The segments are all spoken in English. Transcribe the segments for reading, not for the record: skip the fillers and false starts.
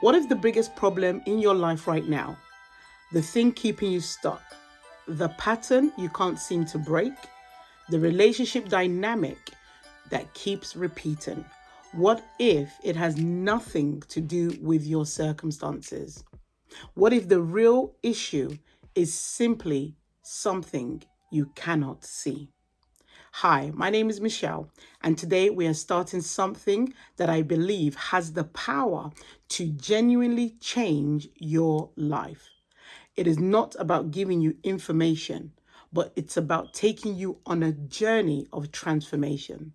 What is the biggest problem in your life right now? The thing keeping you stuck? The pattern you can't seem to break? The relationship dynamic that keeps repeating? What if it has nothing to do with your circumstances? What if the real issue is simply something you cannot see? Hi, my name is Michelle, and today we are starting something that I believe has the power to genuinely change your life. It is not about giving you information, but it's about taking you on a journey of transformation.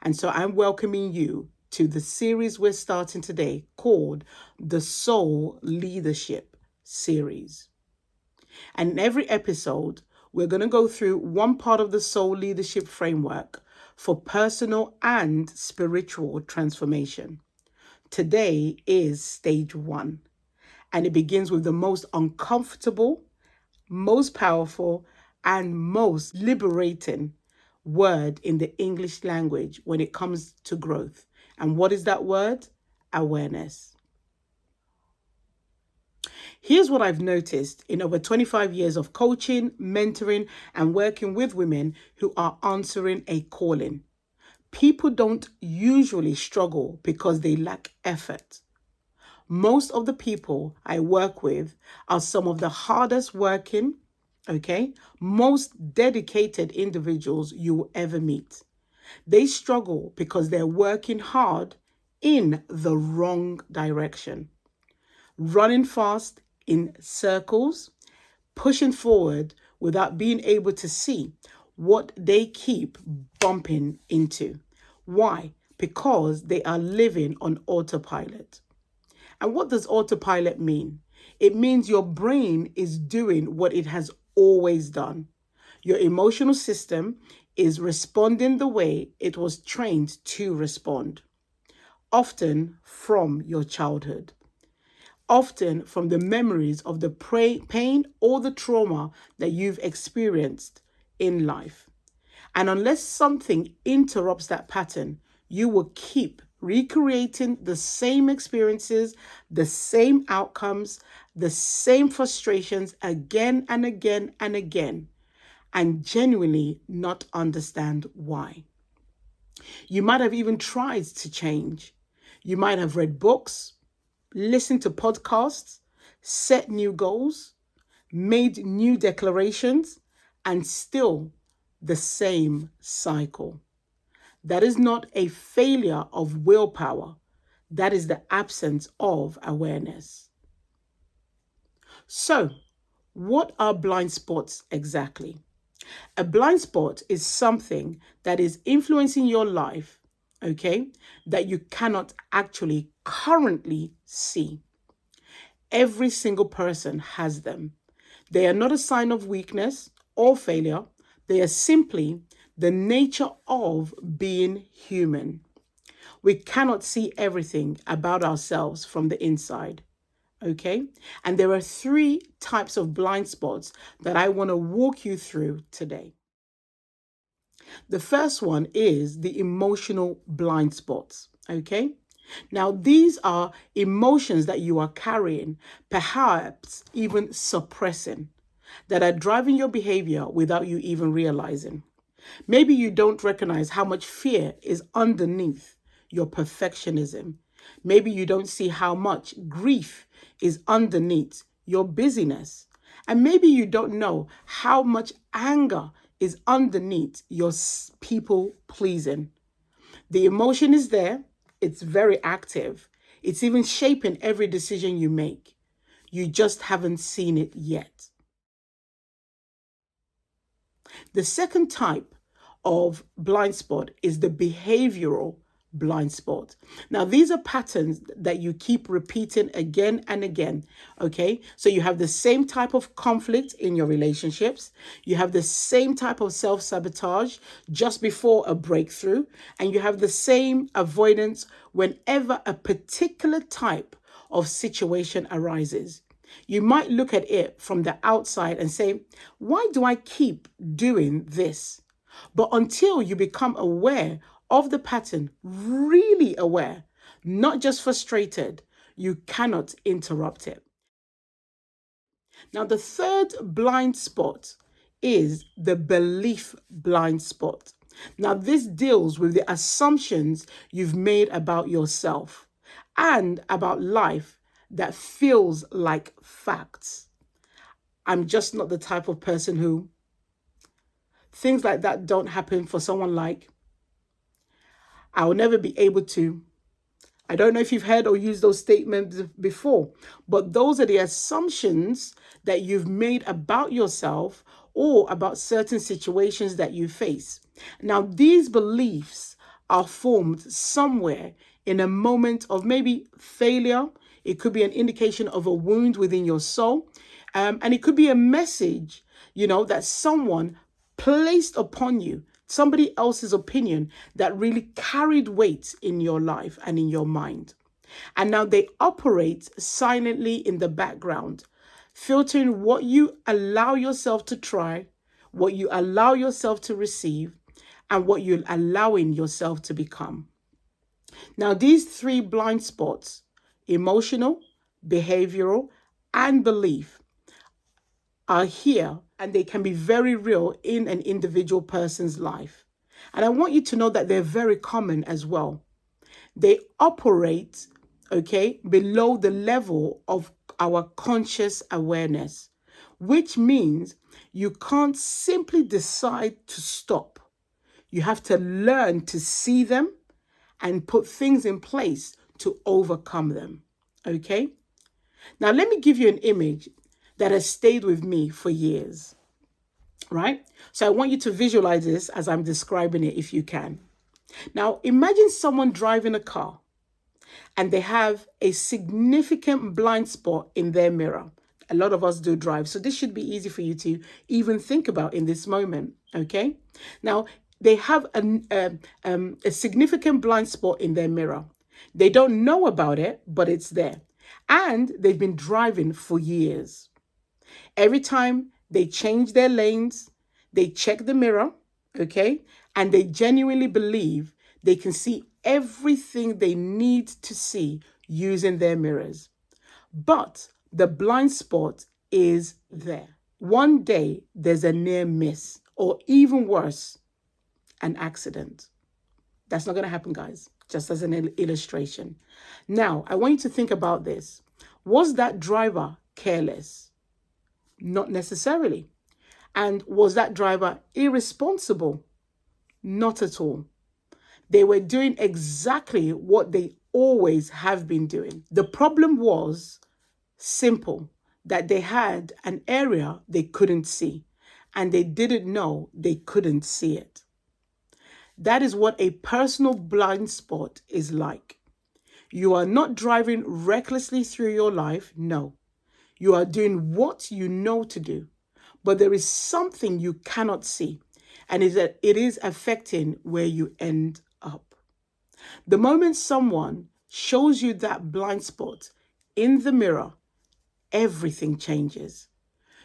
And so I'm welcoming you to the series we're starting today called the Soul Leadership Series. And in every episode, we're going to go through one part of the soul leadership framework for personal and spiritual transformation. Today is stage 1, and it begins with the most uncomfortable, most powerful, and most liberating word in the English language when it comes to growth. And what is that word? Awareness. Here's what I've noticed in over 25 years of coaching, mentoring, and working with women who are answering a calling. People don't usually struggle because they lack effort. Most of the people I work with are some of the hardest working, most dedicated individuals you will ever meet. They struggle because they're working hard in the wrong direction, running fast in circles, pushing forward without being able to see what they keep bumping into. Why? Because they are living on autopilot. And what does autopilot mean? It means your brain is doing what it has always done. Your emotional system is responding the way it was trained to respond, often from your childhood, often from the memories of the pain or the trauma that you've experienced in life. And unless something interrupts that pattern, you will keep recreating the same experiences, the same outcomes, the same frustrations again and again and again, and genuinely not understand why. You might have even tried to change. You might have read books, listened to podcasts, set new goals, made new declarations, and still the same cycle. That is not a failure of willpower. That is the absence of awareness. So, what are blind spots exactly? A blind spot is something that is influencing your life, that you cannot actually currently see. Every single person has them. They are not a sign of weakness or failure. They are simply the nature of being human. We cannot see everything about ourselves from the inside. And there are 3 types of blind spots that I want to walk you through today. The first one is the emotional blind spots. Now, these are emotions that you are carrying, perhaps even suppressing, that are driving your behavior without you even realizing. Maybe you don't recognize how much fear is underneath your perfectionism. Maybe you don't see how much grief is underneath your busyness. And maybe you don't know how much anger is underneath your people pleasing. The emotion is there. It's very active. It's even shaping every decision you make. You just haven't seen it yet. The second type of blind spot is the behavioral blind spot. Now, these are patterns that you keep repeating again and again, So you have the same type of conflict in your relationships. You have the same type of self-sabotage just before a breakthrough, and you have the same avoidance whenever a particular type of situation arises. You might look at it from the outside and say, why do I keep doing this? But until you become aware of the pattern, really aware, not just frustrated, You cannot interrupt it. Now, the third blind spot is the belief blind spot. Now, this deals with the assumptions you've made about yourself and about life that feels like facts. I'm just not the type of person who, things like that don't happen for someone like, I'll never be able to. I don't know if you've heard or used those statements before, but those are the assumptions that you've made about yourself or about certain situations that you face. Now, these beliefs are formed somewhere in a moment of maybe failure. It could be an indication of a wound within your soul. And it could be a message, that someone placed upon you, somebody else's opinion that really carried weight in your life and in your mind. And now they operate silently in the background, filtering what you allow yourself to try, what you allow yourself to receive, and what you're allowing yourself to become. Now, these three blind spots, emotional, behavioral, and belief, are here, and they can be very real in an individual person's life. And I want you to know that they're very common as well. They operate, below the level of our conscious awareness, which means you can't simply decide to stop. You have to learn to see them and put things in place to overcome them. Okay? Now, let me give you an image that has stayed with me for years, right? So I want you to visualize this as I'm describing it if you can. Now, imagine someone driving a car and they have a significant blind spot in their mirror. A lot of us do drive, so this should be easy for you to even think about in this moment, okay? Now, they have a significant blind spot in their mirror. They don't know about it, but it's there. And they've been driving for years. Every time they change their lanes, they check the mirror, okay? And they genuinely believe they can see everything they need to see using their mirrors. But the blind spot is there. One day, there's a near miss, or even worse, an accident. That's not going to happen, guys, just as an illustration. Now, I want you to think about this. Was that driver careless? Not necessarily. And was that driver irresponsible? Not at all. They were doing exactly what they always have been doing. The problem was simple, that they had an area they couldn't see, and they didn't know they couldn't see it. That is what a personal blind spot is like. You are not driving recklessly through your life, no. You are doing what you know to do, but there is something you cannot see, and it is affecting where you end up. The moment someone shows you that blind spot in the mirror, everything changes.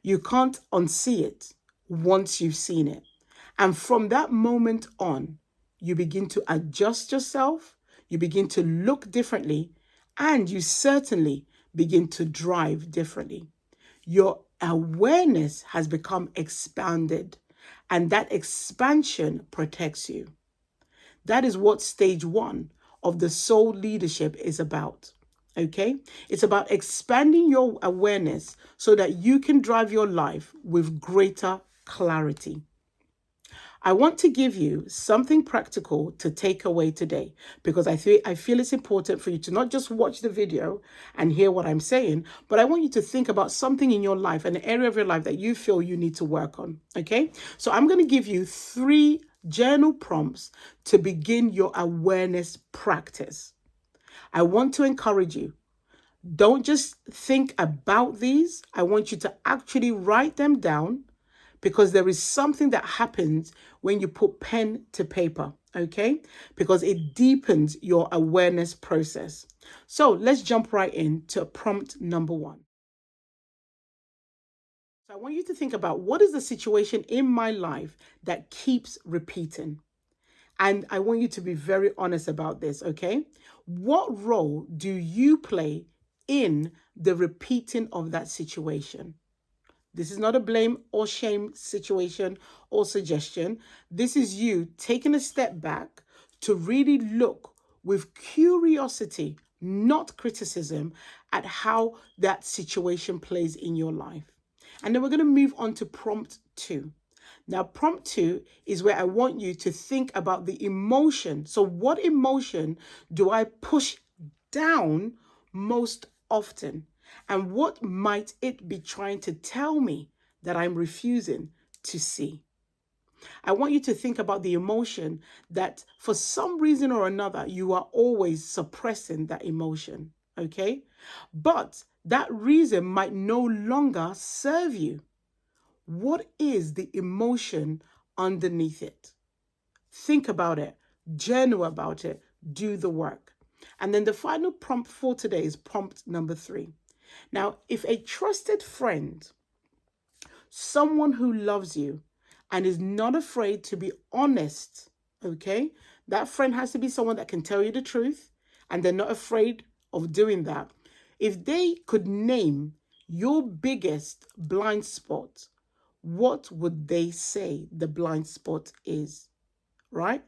You can't unsee it once you've seen it. And from that moment on, you begin to adjust yourself, you begin to look differently, and you certainly begin to drive differently. Your awareness has become expanded, and that expansion protects you. That is what stage one of the soul leadership is about. Okay? It's about expanding your awareness so that you can drive your life with greater clarity. I want to give you something practical to take away today, because I feel it's important for you to not just watch the video and hear what I'm saying, but I want you to think about something in your life, an area of your life that you feel you need to work on. Okay? So I'm going to give you 3 journal prompts to begin your awareness practice. I want to encourage you. Don't just think about these. I want you to actually write them down, because there is something that happens when you put pen to paper, okay? Because it deepens your awareness process. So let's jump right into prompt number 1. So I want you to think about, what is the situation in my life that keeps repeating? And I want you to be very honest about this, okay? What role do you play in the repeating of that situation. This is not a blame or shame situation or suggestion. This is you taking a step back to really look with curiosity, not criticism, at how that situation plays in your life. And then we're going to move on to prompt 2. Now, prompt 2 is where I want you to think about the emotion. So what emotion do I push down most often? And what might it be trying to tell me that I'm refusing to see? I want you to think about the emotion that for some reason or another, you are always suppressing that emotion, okay? But that reason might no longer serve you. What is the emotion underneath it? Think about it, journal about it, do the work. And then the final prompt for today is prompt number 3. Now, if a trusted friend, someone who loves you and is not afraid to be honest, okay? That friend has to be someone that can tell you the truth and they're not afraid of doing that. If they could name your biggest blind spot, what would they say the blind spot is, right?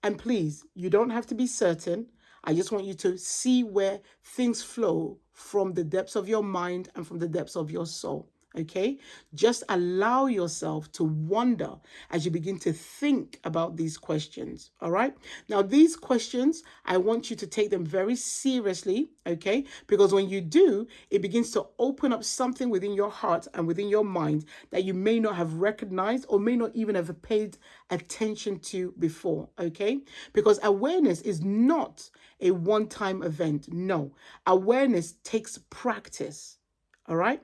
And please, you don't have to be certain. I just want you to see where things flow from the depths of your mind and from the depths of your soul. Okay, just allow yourself to wonder as you begin to think about these questions. All right. Now, these questions, I want you to take them very seriously. Okay, because when you do, it begins to open up something within your heart and within your mind that you may not have recognized or may not even have paid attention to before. Okay, because awareness is not a one-time event. No, awareness takes practice. All right.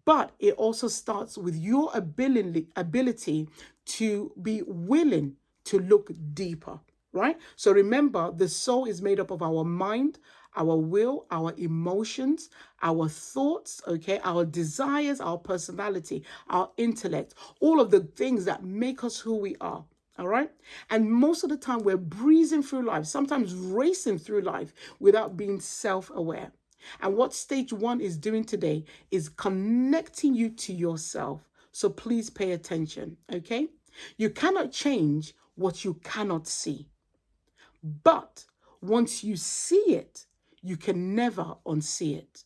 But it also starts with your ability to be willing to look deeper, right? So remember, the soul is made up of our mind, our will, our emotions, our thoughts, okay, our desires, our personality, our intellect, all of the things that make us who we are. All right. And most of the time we're breezing through life, sometimes racing through life without being self-aware. And what stage 1 is doing today is connecting you to yourself. So please pay attention, okay? You cannot change what you cannot see. But once you see it, you can never unsee it.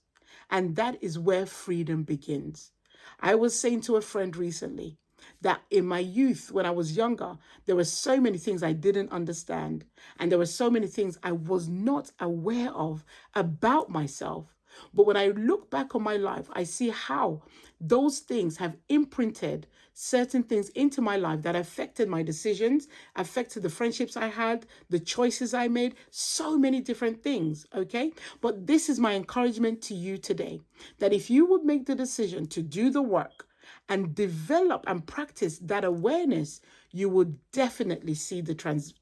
And that is where freedom begins. I was saying to a friend recently that in my youth, when I was younger, there were so many things I didn't understand. And there were so many things I was not aware of about myself. But when I look back on my life, I see how those things have imprinted certain things into my life that affected my decisions, affected the friendships I had, the choices I made, so many different things, okay? But this is my encouragement to you today, that if you would make the decision to do the work and develop and practice that awareness, you will definitely see the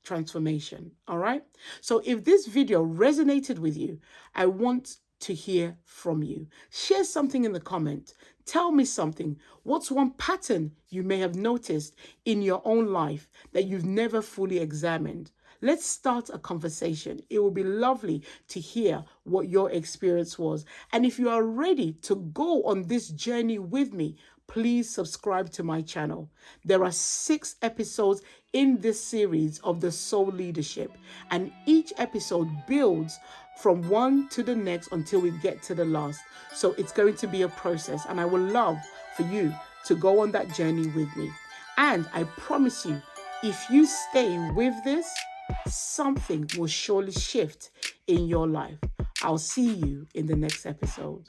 transformation, all right? So if this video resonated with you, I want to hear from you. Share something in the comment. Tell me something. What's one pattern you may have noticed in your own life that you've never fully examined? Let's start a conversation. It will be lovely to hear what your experience was. And if you are ready to go on this journey with me, please subscribe to my channel. There are 6 episodes in this series of the Soul Leadership, and each episode builds from one to the next until we get to the last. So it's going to be a process, and I would love for you to go on that journey with me. And I promise you, if you stay with this, something will surely shift in your life. I'll see you in the next episode.